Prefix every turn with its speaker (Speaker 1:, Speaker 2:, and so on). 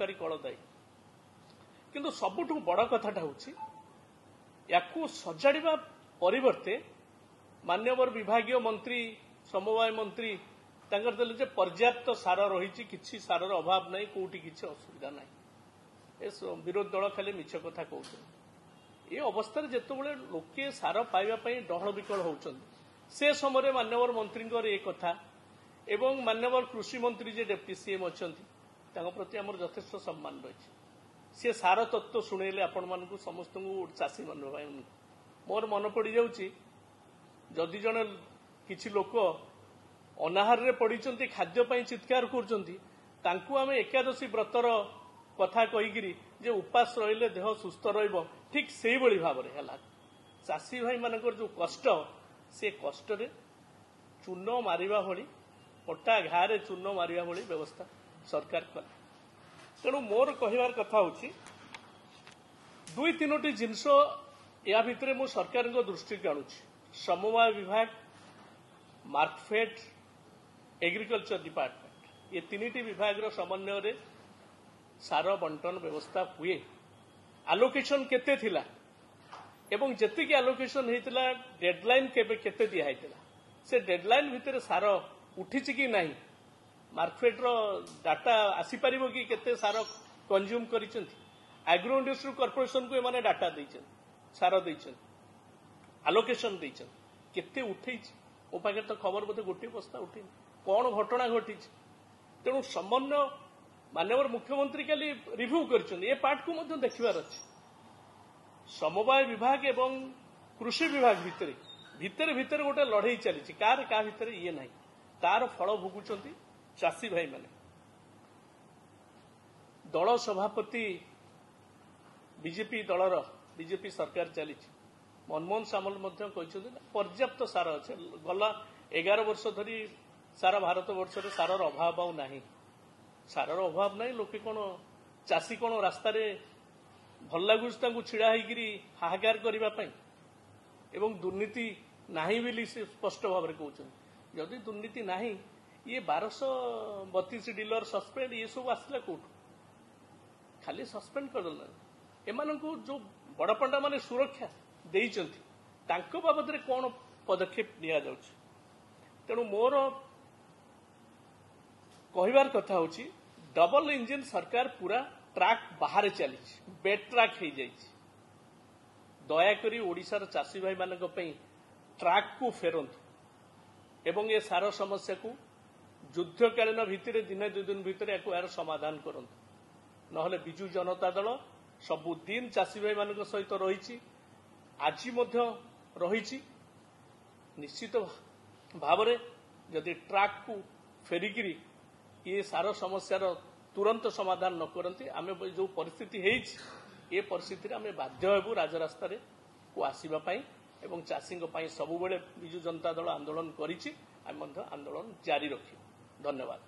Speaker 1: सरकारी कल दायी किंतु सबुठ बड़ कथाटा हूँ या सजाड़ा परिवर्ते मान्यवर विभागीय मंत्री समवाय मंत्री तांकर देले जे पर्याप्त सार रही किसी सार अभाव नहीं कोटी किसी असुविधा नहीं ए विरोधी दल खाली मिछ कथा कहते ये अवस्था जिते लोके सार पाइबा डहल विकल होती से समय मान्यवर मंत्री ये कथा एवं मान्यवर कृषि मंत्री जे डेप्टी सीएम अच्छा प्रति आम यथेष सम्मान रही सी सार तत्व शुणेले आपण मानक समस्त चाषी मान मोर मन पड़ जदि जड़े किसी लोक अनाहार रे पड़ी खाद्यपाई चित्कार कर एकादशी व्रतर कथा कहीकि जे उपास रहिले देह सुस्थ रहिबो ठीक से भाव में है चाषी भाई मानकर जो कष्ट से कष्ट चून मारिबा भली पट्टा घारे चून मारिबा भली व्यवस्था सरकार कला तेणु मोर कहबार कथा हूँ दुई तीनोटी जिनस या भितर मु सरकार दृष्टि की आणुछि समवाय विभाग मार्कफेड एग्रीकल्चर डिपार्टमेंट ये तीन विभाग समन्वय रे सार बंटन व्यवस्था हुए आलोकेशन केते थिला एवं जेतिकी आलोकेशन होता डेडलाइन केते दिखाई से डेडलाइन भितर सार उठी कि नहीं मार्कफेड रो डाटा आसीपर कि केते सार कंज्यूम कर एग्रो इंडस्ट्री कॉर्पोरेशन को एमाने डाटा देइछन सार देइछन आलोकेशन देइछन केते उठै मो पाखे तो खबर बोधे गोटे बस्ता उठे कौन घटना घटी तेणु समन्वय माननीय मुख्यमंत्री खाली रिव्यू कर पार्ट को मध्य देखिबार अछि समवाय विभाग एवं कृषि विभाग भितर भितर भितर गोटे लड़ई चली कार का भितर ये नहीं तार फल भोगुंट चाषी भाई माने दल सभापति बीजेपी दलर बीजेपी सरकार चली मनमोहन सामल पर्याप्त सार अच्छे गला 11 वर्ष धरी सारा भारत वर्ष रे सार अभाव आउ नहीं सार अभाव नहीं लोके कौन चाषी कौन रास्तार भल लगुच छिड़ा होकर हाहाकार करने एवं दुर्नीति नहीं बोली से स्पष्ट भाव में कहते जदि दुर्नीति नहीं ये 1232 डीलर सस्पेंड ये सब आसला कौट खाली सस्पेंड करदेना एमान को जो बड़ पंडा माने सुरक्षा देइचंती बाबद कौन पदक्षेप निया जाउछि तेणु मोर कहबार कथा होछि डबल इंजिन सरकार पूरा ट्रैक बाहर चली बेड ट्रैक हो जाइए दयाकोरी ओडिशार चाषी भाई मानक पई ट्रैक को फेरंतु एवं ये सार समस्या को युद्धकालीन भितर दिने दुई दिन भितर यार समाधान करंतु नहले बिजु जनता दल सबुदिन चाषी भाई मानक सहित रही आज रही निश्चित भाव में जदि ट्रैक को फेरिकी ये सार समस्यार तुरंत समाधान न करती आम जो परिस्थिति ये परिस्थिति आम बाध्य हेबु राजरास्ता को आसवाई एवं चाषी सबुबले बिजु जनता दल आंदोलन करिछि आम आंदोलन जारी रखिबु। धन्यवाद।